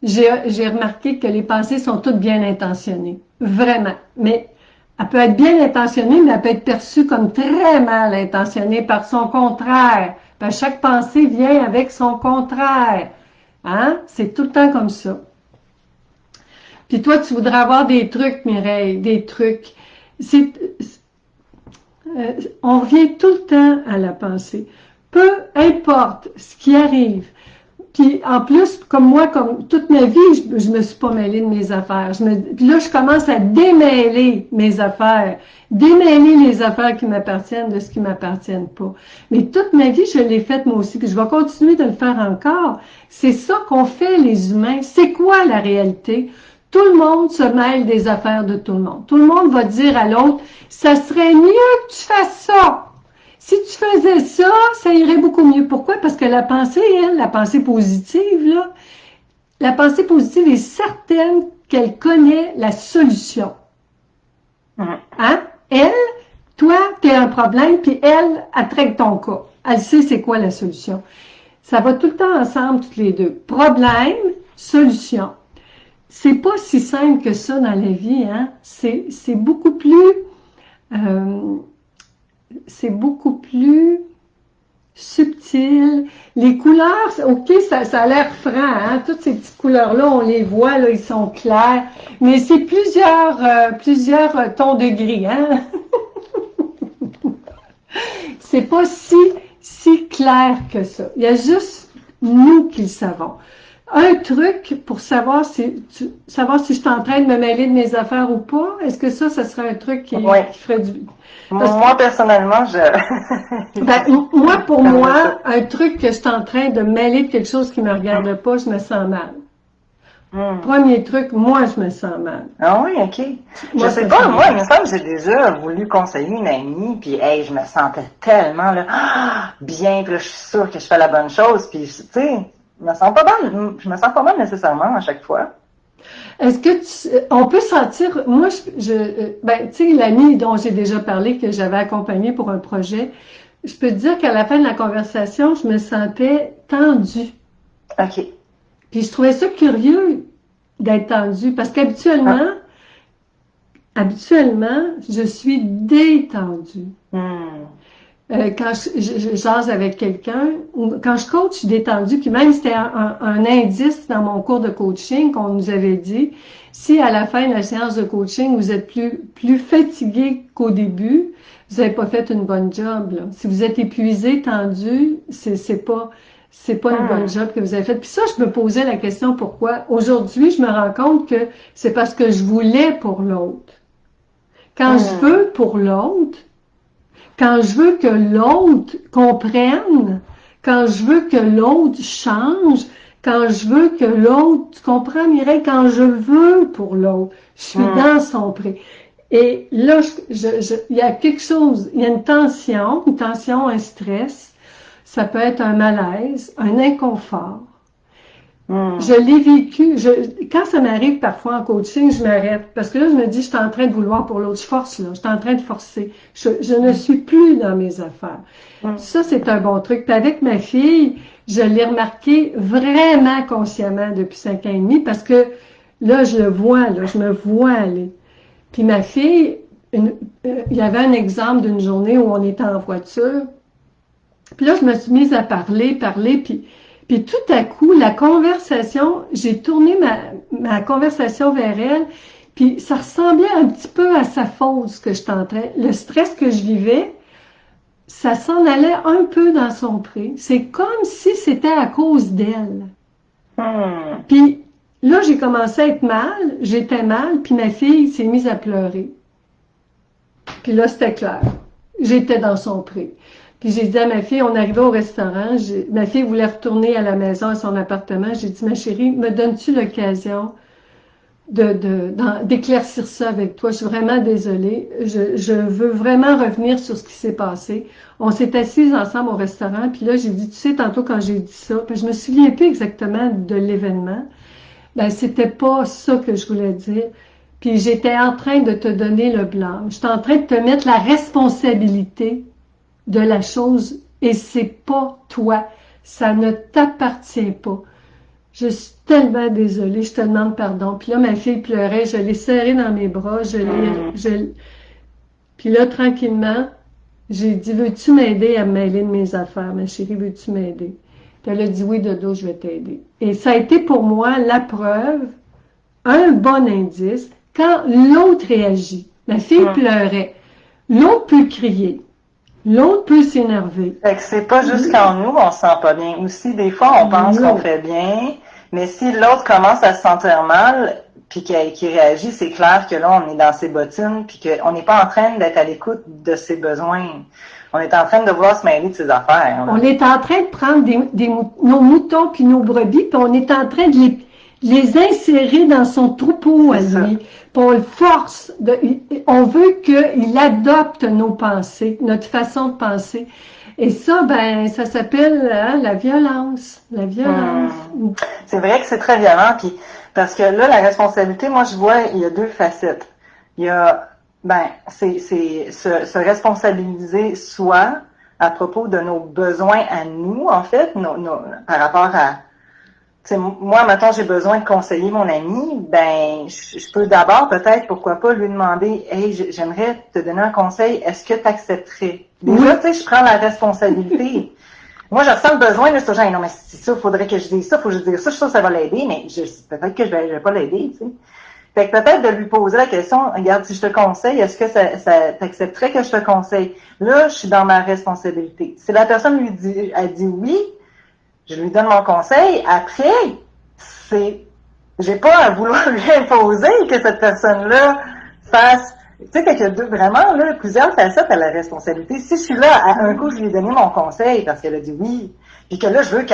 j'ai remarqué que les pensées sont toutes bien intentionnées. Vraiment. Mais elle peut être bien intentionnée, mais elle peut être perçue comme très mal intentionnée par son contraire. Parce que chaque pensée vient avec son contraire. Hein? C'est tout le temps comme ça. Puis toi, tu voudrais avoir des trucs, Mireille, des trucs. On revient tout le temps à la pensée. Peu importe ce qui arrive. Puis en plus, comme moi, comme toute ma vie, je me suis pas mêlée de mes affaires. Puis là, je commence à démêler mes affaires. Démêler les affaires qui m'appartiennent de ce qui m'appartiennent pas. Mais toute ma vie, je l'ai faite moi aussi. Puis je vais continuer de le faire encore. C'est ça qu'on fait les humains. C'est quoi la réalité? Tout le monde se mêle des affaires de tout le monde. Tout le monde va dire à l'autre, ça serait mieux que tu fasses ça. Si tu faisais ça, ça irait beaucoup mieux. Pourquoi? Parce que la pensée, elle, la pensée positive, là, la pensée positive est certaine qu'elle connaît la solution. Hein? Elle, toi, tu as un problème, puis elle traite ton cas. Elle sait c'est quoi la solution. Ça va tout le temps ensemble, toutes les deux. Problème, solution. C'est pas si simple que ça dans la vie, hein? C'est beaucoup plus... c'est beaucoup plus subtil. Les couleurs, ok, ça a l'air franc, hein? Toutes ces petites couleurs-là, on les voit, là, ils sont clairs, mais c'est plusieurs tons de gris, hein? C'est pas si clair que ça. Il y a juste nous qui le savons. Un truc pour savoir si je suis en train de me mêler de mes affaires ou pas, est-ce que ça serait un truc qui ferait du... Moi, personnellement, pour moi, un truc que je suis en train de me mêler de quelque chose qui ne me regarde pas, je me sens mal. Premier truc, moi, je me sens mal. Ah oui, OK. Je sais pas, moi, il me semble que j'ai déjà voulu conseiller une amie, puis hey, je me sentais tellement là, bien, puis là, je suis sûre que je fais la bonne chose, puis tu sais, je me sens pas mal nécessairement à chaque fois. Est-ce que on peut sentir, moi, ben, tu sais, l'amie dont j'ai déjà parlé, que j'avais accompagnée pour un projet, je peux te dire qu'à la fin de la conversation, je me sentais tendue. OK. Puis je trouvais ça curieux d'être tendue, parce qu'habituellement, je suis détendue. Quand je jase avec quelqu'un, ou quand je coach, je suis détendue. Puis même, c'était un indice dans mon cours de coaching qu'on nous avait dit, si à la fin de la séance de coaching, vous êtes plus fatigué qu'au début, vous n'avez pas fait une bonne job. Là. Si vous êtes épuisé, tendu, c'est pas une bonne job que vous avez faite. Puis ça, je me posais la question pourquoi. Aujourd'hui, je me rends compte que c'est parce que je voulais pour l'autre. Quand je veux pour l'autre, quand je veux que l'autre comprenne, quand je veux que l'autre change, quand je veux que l'autre, tu comprends Mireille, quand je veux pour l'autre, je suis dans son pré. Et là, il y a quelque chose, il y a une tension, un stress, ça peut être un malaise, un inconfort. Je l'ai vécu. Quand ça m'arrive parfois en coaching, je m'arrête. Parce que là, je me dis, je suis en train de vouloir pour l'autre. Je force, là. Je suis en train de forcer. Je ne suis plus dans mes affaires. Ça, c'est un bon truc. Puis avec ma fille, je l'ai remarqué vraiment consciemment depuis 5 ans et demi parce que là, je le vois, là, je me vois aller. Puis ma fille, il y avait un exemple d'une journée où on était en voiture. Puis là, je me suis mise à parler, puis tout à coup, la conversation, j'ai tourné ma conversation vers elle, puis ça ressemblait un petit peu à sa faute, ce que je tentais. Le stress que je vivais, ça s'en allait un peu dans son pré. C'est comme si c'était à cause d'elle. Puis là, j'ai commencé à être mal, j'étais mal, puis ma fille s'est mise à pleurer. Puis là, c'était clair. J'étais dans son pré. Puis j'ai dit à ma fille, on arrivait au restaurant, ma fille voulait retourner à la maison, à son appartement. J'ai dit, ma chérie, me donnes-tu l'occasion d'éclaircir ça avec toi? Je suis vraiment désolée. Je veux vraiment revenir sur ce qui s'est passé. On s'est assis ensemble au restaurant, puis là, j'ai dit, tu sais, tantôt quand j'ai dit ça, puis je me souviens plus exactement de l'événement, ben c'était pas ça que je voulais dire. Puis j'étais en train de te donner le blâme. J'étais en train de te mettre la responsabilité de la chose et c'est pas toi. Ça ne t'appartient pas. Je suis tellement désolée, je te demande pardon. Puis là, ma fille pleurait, je l'ai serrée dans mes bras, Puis là, tranquillement, j'ai dit, veux-tu m'aider à me mêler de mes affaires, ma chérie, veux-tu m'aider? Puis elle a dit, oui, Dodo, je vais t'aider. Et ça a été pour moi la preuve, un bon indice, quand l'autre réagit. Ma fille pleurait. L'autre peut crier. L'autre peut s'énerver. Fait que c'est pas juste quand nous, on se sent pas bien. Aussi, des fois, on pense qu'on fait bien, mais si l'autre commence à se sentir mal, puis qu'il réagit, c'est clair que là, on est dans ses bottines, puis qu'on n'est pas en train d'être à l'écoute de ses besoins. On est en train de vouloir se mêler de ses affaires. Là. On est en train de prendre nos moutons puis nos brebis, puis on est en train de les insérer dans son troupeau à lui. Puis on le force. On veut qu'il adopte nos pensées, notre façon de penser. Et ça, ben, ça s'appelle la violence. La violence. C'est vrai que c'est très violent, puis parce que là, la responsabilité, moi, je vois, il y a deux facettes. Il y a, c'est se responsabiliser soi à propos de nos besoins à nous, en fait, par rapport à, tu sais, moi, maintenant, j'ai besoin de conseiller mon ami, ben, je peux d'abord, peut-être, pourquoi pas, lui demander, hey, j'aimerais te donner un conseil, est-ce que tu accepterais? Déjà, tu sais, je prends la responsabilité. Moi, je ressens le besoin, là, c'est genre, non, mais c'est ça, faudrait que je dise ça, faut que je dise ça, je suis sûre que ça va l'aider, mais peut-être que je vais pas l'aider, tu sais. Fait que peut-être de lui poser la question, regarde, si je te conseille, est-ce que ça t'accepterait que je te conseille? Là, je suis dans ma responsabilité. Si la personne elle dit oui, je lui donne mon conseil. Après, j'ai pas à vouloir lui imposer que cette personne-là fasse. Tu sais, qu'il y a vraiment là, plusieurs facettes à la responsabilité. Si je suis là, à un coup, je lui ai donné mon conseil parce qu'elle a dit oui, puis que là, je veux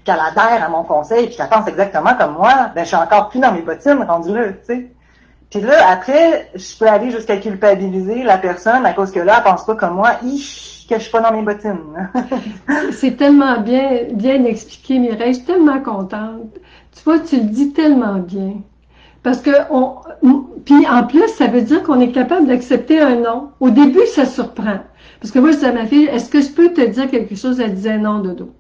qu'elle adhère à mon conseil, puis qu'elle pense exactement comme moi, ben je suis encore plus dans mes bottines rendu là, tu sais. Puis là, après, je peux aller jusqu'à culpabiliser la personne à cause que là, elle pense pas comme moi, que je suis pas dans mes bottines. C'est tellement bien expliqué, Mireille. Je suis tellement contente. Tu vois, tu le dis tellement bien. Parce que puis en plus, ça veut dire qu'on est capable d'accepter un non. Au début, ça surprend. Parce que moi, je disais à ma fille, est-ce que je peux te dire quelque chose? Elle disait non, dodo.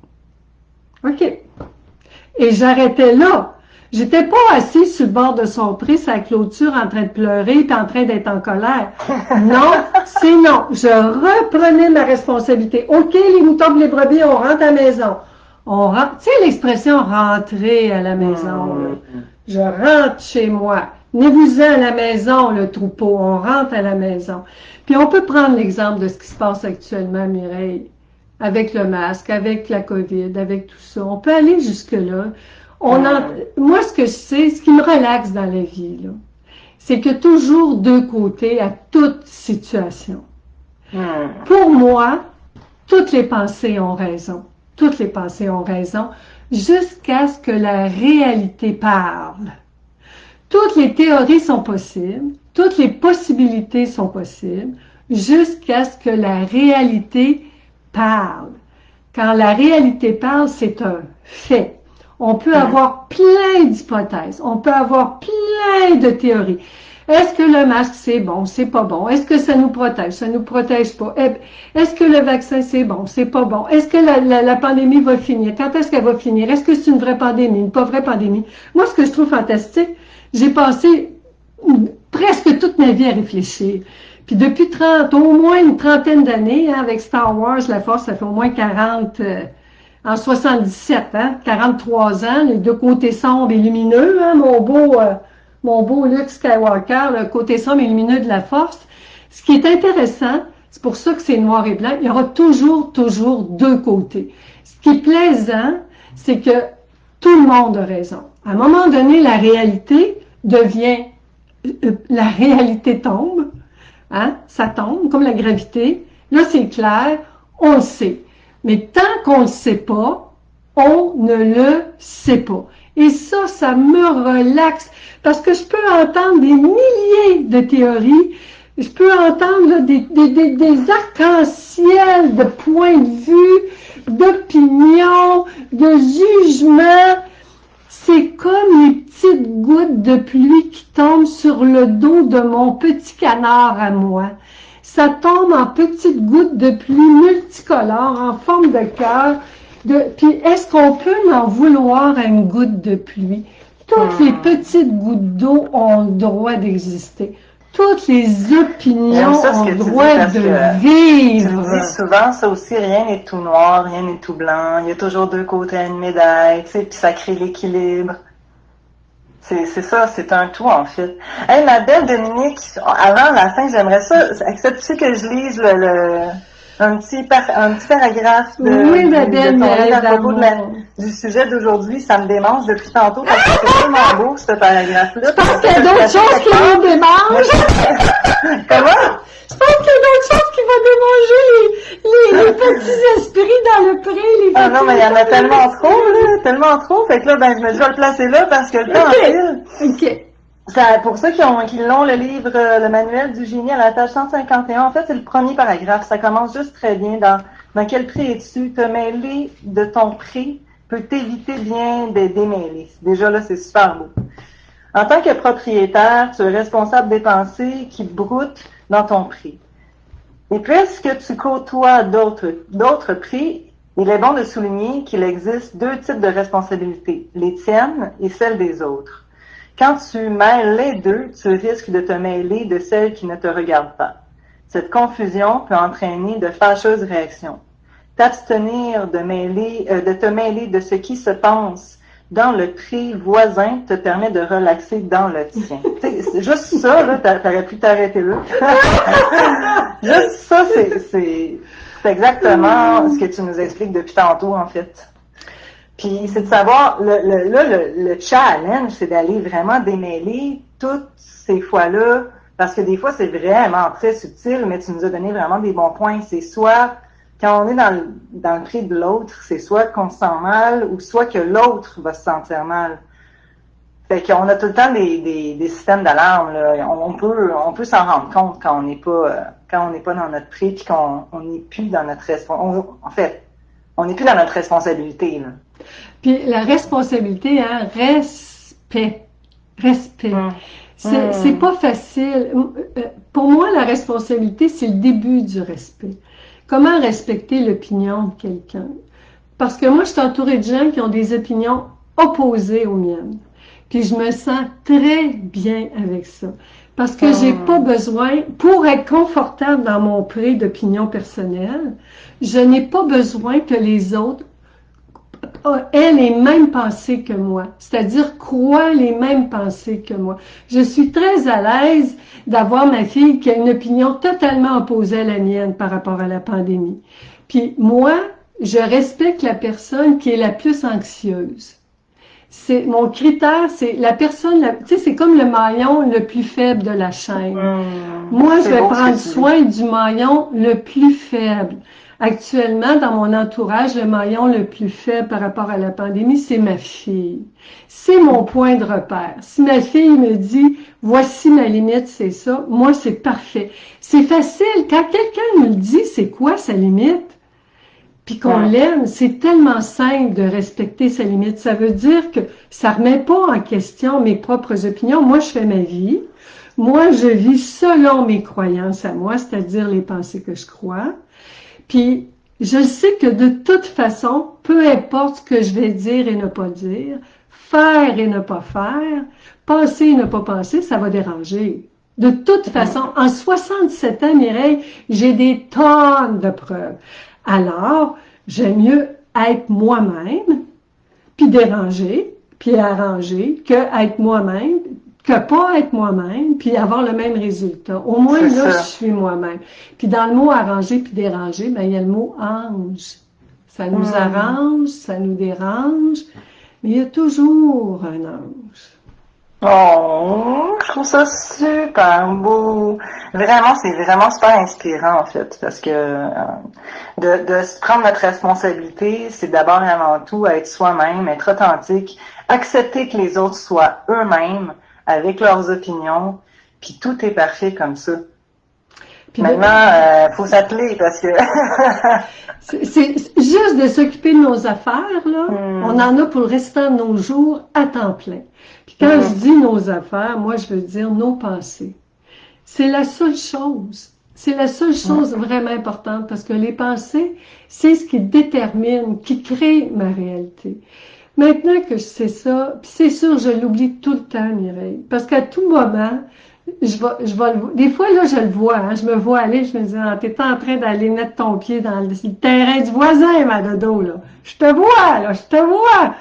OK. Et j'arrêtais là. J'étais pas assise sur le bord de son pré, sa clôture, en train de pleurer, puis en train d'être en colère. Non, c'est non. Je reprenais ma responsabilité. OK, les moutons et les brebis, on rentre à la maison. On rentre, tu sais l'expression rentrer à la maison, là. Je rentre chez moi. Venez-vous-en à la maison, le troupeau. On rentre à la maison. Puis on peut prendre l'exemple de ce qui se passe actuellement, Mireille, avec le masque, avec la COVID, avec tout ça. On peut aller jusque-là. Moi, ce que je sais, ce qui me relaxe dans la vie, là, c'est que toujours deux côtés à toute situation. Pour moi, toutes les pensées ont raison. Toutes les pensées ont raison, jusqu'à ce que la réalité parle. Toutes les théories sont possibles, toutes les possibilités sont possibles, jusqu'à ce que la réalité parle. Quand la réalité parle, c'est un fait. On peut avoir plein d'hypothèses, on peut avoir plein de théories. Est-ce que le masque, c'est bon, c'est pas bon? Est-ce que ça nous protège, ça nous protège pas? Est-ce que le vaccin, c'est bon, c'est pas bon? Est-ce que la pandémie va finir? Quand est-ce qu'elle va finir? Est-ce que c'est une vraie pandémie, une pas vraie pandémie? Moi, ce que je trouve fantastique, j'ai passé presque toute ma vie à réfléchir. Puis depuis au moins une trentaine d'années, hein, avec Star Wars, la Force, ça fait au moins 40... en 77, hein, 43 ans, les deux côtés sombres et lumineux, hein, mon beau Luke Skywalker, le côté sombre et lumineux de la force. Ce qui est intéressant, c'est pour ça que c'est noir et blanc, il y aura toujours deux côtés. Ce qui est plaisant, c'est que tout le monde a raison. À un moment donné, la réalité tombe, hein, ça tombe, comme la gravité. Là, c'est clair, on le sait. Mais tant qu'on ne le sait pas, on ne le sait pas. Et ça me relaxe parce que je peux entendre des milliers de théories, je peux entendre là, des arcs-en-ciel de points de vue, d'opinions, de jugements. C'est comme les petites gouttes de pluie qui tombent sur le dos de mon petit canard à moi. Ça tombe en petites gouttes de pluie multicolores, en forme de cœur. Puis est-ce qu'on peut en vouloir à une goutte de pluie? Toutes les petites gouttes d'eau ont le droit d'exister. Toutes les opinions ont le droit de vivre. Tu dis souvent, ça aussi, rien n'est tout noir, rien n'est tout blanc. Il y a toujours deux côtés à une médaille, tu sais, puis ça crée l'équilibre. C'est ça, c'est un tout, en fait. Hey, ma belle Dominique, avant la fin, j'aimerais ça, acceptes-tu que je lise un petit paragraphe de ton livre à propos du sujet d'aujourd'hui? Ça me démange depuis tantôt parce que c'est tellement beau, ce paragraphe-là. Je pense qu'il y a d'autres choses qui me démangent. Comment? Je pense qu'il y a d'autres choses qui vont démanger les petits esprits dans le pré. Ah non, mais il y en a tellement trop, là, tellement trop. Fait que là, ben, je vais le placer là parce que le temps file. OK. C'est pour ceux qui l'ont, le livre, le manuel du génie à la page 151, en fait, c'est le premier paragraphe. Ça commence juste très bien dans quel pré es-tu? Te mêler de ton pré peut t'éviter bien de démêler. Déjà là, c'est super beau. En tant que propriétaire, tu es responsable des pensées qui broutent dans ton pré. Et puisque tu côtoies d'autres prix, il est bon de souligner qu'il existe deux types de responsabilités, les tiennes et celles des autres. Quand tu mêles les deux, tu risques de te mêler de celles qui ne te regardent pas. Cette confusion peut entraîner de fâcheuses réactions. T'abstenir de te mêler de ce qui se pense dans le pré voisin te permet de relaxer dans le tien. C'est juste ça, là, t'aurais pu t'arrêter là. Juste ça, c'est exactement ce que tu nous expliques depuis tantôt, en fait. Puis c'est de savoir, le challenge, c'est d'aller vraiment démêler toutes ces fois-là, parce que des fois, c'est vraiment très subtil, mais tu nous as donné vraiment des bons points. C'est soit quand on est dans le prix de l'autre, c'est soit qu'on se sent mal ou soit que l'autre va se sentir mal. Fait qu'on a tout le temps des systèmes d'alarme, là. On peut s'en rendre compte quand on n'est pas dans notre prix puis qu'on n'est plus dans notre on n'est plus dans notre responsabilité, là. Puis la responsabilité, hein, respect. Respect. C'est pas facile. Pour moi, la responsabilité, c'est le début du respect. Comment respecter l'opinion de quelqu'un? Parce que moi, je suis entourée de gens qui ont des opinions opposées aux miennes. Puis je me sens très bien avec ça. Parce que j'ai pas besoin, pour être confortable dans mon pré d'opinion personnelle, je n'ai pas besoin que les autres aient les mêmes pensées que moi, c'est-à-dire croient les mêmes pensées que moi. Je suis très à l'aise d'avoir ma fille qui a une opinion totalement opposée à la mienne par rapport à la pandémie. Puis moi, je respecte la personne qui est la plus anxieuse. Mon critère, c'est la personne, tu sais, c'est comme le maillon le plus faible de la chaîne. Moi, je vais prendre soin du maillon le plus faible. Actuellement, dans mon entourage, le maillon le plus faible par rapport à la pandémie, c'est ma fille. C'est mon point de repère. Si ma fille me dit, voici ma limite, c'est ça, moi, c'est parfait. C'est facile. Quand quelqu'un nous le dit, c'est quoi sa limite? Puis qu'on l'aime, c'est tellement simple de respecter sa limite. Ça veut dire que ça remet pas en question mes propres opinions. Moi, je fais ma vie. Moi, je vis selon mes croyances à moi, c'est-à-dire les pensées que je crois. Puis, je sais que de toute façon, peu importe ce que je vais dire et ne pas dire, faire et ne pas faire, penser et ne pas penser, ça va déranger. De toute façon, en 67 ans, Mireille, j'ai des tonnes de preuves. Alors, j'aime mieux être moi-même, puis déranger, puis arranger, que être moi-même, que pas être moi-même, puis avoir le même résultat. Au moins, là, je suis moi-même. Puis dans le mot arranger puis déranger, ben, il y a le mot ange. Ça nous arrange, ça nous dérange, mais il y a toujours un ange. Oh, je trouve ça super beau. Vraiment, c'est vraiment super inspirant, en fait, parce que de se prendre notre responsabilité, c'est d'abord et avant tout être soi-même, être authentique, accepter que les autres soient eux-mêmes avec leurs opinions, puis tout est parfait comme ça. Puis maintenant, faut s'appeler parce que... c'est juste de s'occuper de nos affaires, là. On en a pour le restant de nos jours à temps plein. Puis quand je dis nos affaires, moi, je veux dire nos pensées. C'est la seule chose. C'est la seule chose vraiment importante parce que les pensées, c'est ce qui détermine, qui crée ma réalité. Maintenant que je sais ça, puis c'est sûr, je l'oublie tout le temps, Mireille, parce qu'à tout moment, des fois, là, je le vois, hein, je me vois aller, je me dis, ah, t'es en train d'aller mettre ton pied dans le terrain du voisin, ma dodo, là. Je te vois, là, je te vois.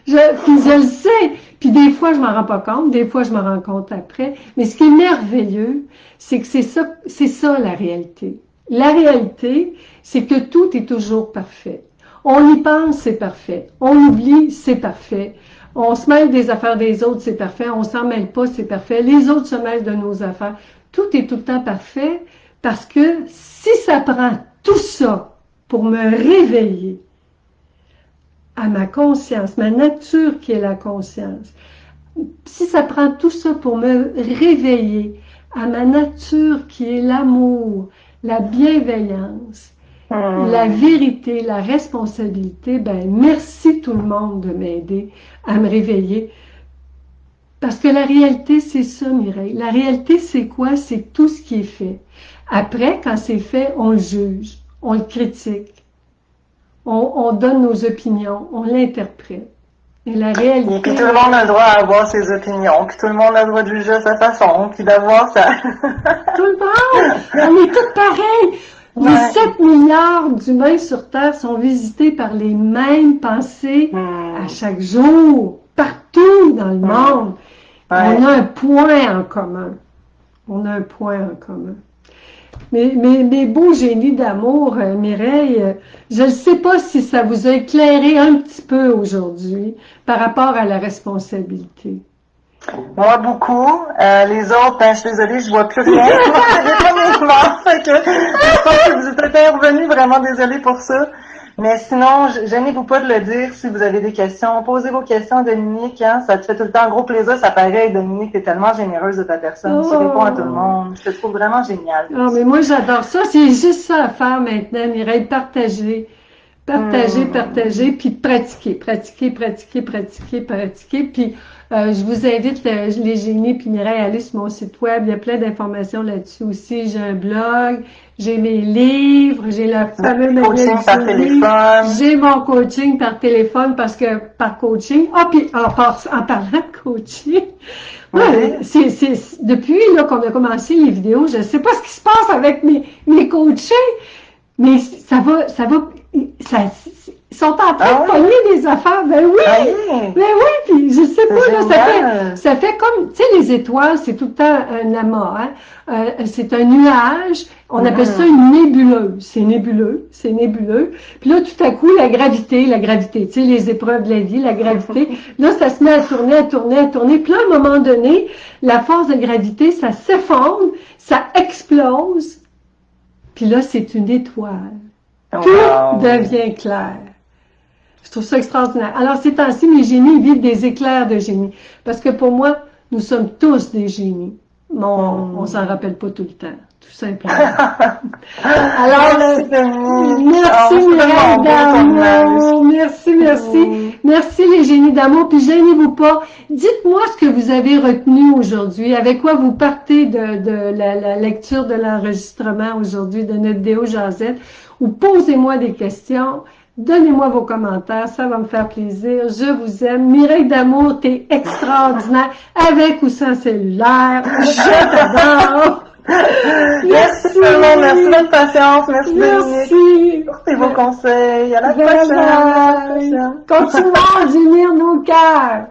Puis je le sais. Puis des fois, je m'en rends pas compte, des fois, je m'en rends compte après. Mais ce qui est merveilleux, c'est que c'est ça la réalité. La réalité, c'est que tout est toujours parfait. On y pense, c'est parfait. On oublie, c'est parfait. On se mêle des affaires des autres, c'est parfait. On s'en mêle pas, c'est parfait. Les autres se mêlent de nos affaires. Tout est tout le temps parfait parce que si ça prend tout ça pour me réveiller à ma conscience, ma nature qui est la conscience, si ça prend tout ça pour me réveiller à ma nature qui est l'amour, la bienveillance, la vérité, la responsabilité, ben merci tout le monde de m'aider à me réveiller. Parce que la réalité, c'est ça, Mireille. La réalité, c'est quoi? C'est tout ce qui est fait. Après, quand c'est fait, on le juge, on le critique, on donne nos opinions, on l'interprète. Et la réalité... Et puis tout le monde a le droit à avoir ses opinions, puis tout le monde a le droit de juger à sa façon, puis d'avoir ça. Tout le monde! On est tous pareils! Les 7 milliards d'humains sur Terre sont visités par les mêmes pensées à chaque jour, partout dans le monde. On a un point en commun. On a un point en commun. Mes beaux génies d'amour, Mireille, je ne sais pas si ça vous a éclairé un petit peu aujourd'hui par rapport à la responsabilité. Moi, beaucoup. Les autres, ben, je suis désolée, je vois plus rien. J'ai pas mes mains, fait que je pense que vous êtes intervenus, vraiment désolée pour ça. Mais sinon, gênez-vous pas de le dire si vous avez des questions. Posez vos questions à Dominique, hein. Ça te fait tout le temps un gros plaisir, ça paraît. Dominique, t'es tellement généreuse de ta personne. Tu réponds à tout le monde. Je te trouve vraiment géniale. Oh, mais moi, j'adore ça. C'est juste ça à faire maintenant, Mireille. Partager, puis pratiquer. Puis je vous invite, les génies, puis Mireille, à aller sur mon site web. Il y a plein d'informations là-dessus aussi. J'ai un blog, j'ai mes livres, j'ai le fameux coaching par téléphone. J'ai mon coaching par téléphone parce que par coaching. Ah, puis en parlant de coaching, ouais, depuis là qu'on a commencé les vidéos, je ne sais pas ce qui se passe avec mes coachés, mais ils sont en train de pogner des affaires. Ben oui, puis je sais pas, là, ça fait comme, tu sais, les étoiles, c'est tout le temps un amas, hein? C'est un nuage, on appelle ça une nébuleuse. C'est nébuleux. Puis là, tout à coup, la gravité, tu sais, les épreuves de la vie, la gravité, là, ça se met à tourner. Puis là, à un moment donné, la force de gravité, ça s'effondre, ça explose. Puis là, c'est une étoile. Tout devient clair. Je trouve ça extraordinaire. Alors, ces temps-ci, mes génies vivent des éclairs de génie. Parce que pour moi, nous sommes tous des génies. Mais on s'en rappelle pas tout le temps. Tout simplement. Alors, merci Mireille d'amour. Merci les génies d'amour. Puis gênez-vous pas. Dites-moi ce que vous avez retenu aujourd'hui. Avec quoi vous partez de la lecture de l'enregistrement aujourd'hui de notre Déo Jazette. Ou posez-moi des questions. Donnez-moi vos commentaires, ça va me faire plaisir. Je vous aime. Mireille d'amour, t'es extraordinaire, avec ou sans cellulaire. Je t'adore. Merci tout le monde, merci de votre patience, merci Dominique. Portez vos conseils. À la prochaine. Continuons à unir nos cœurs.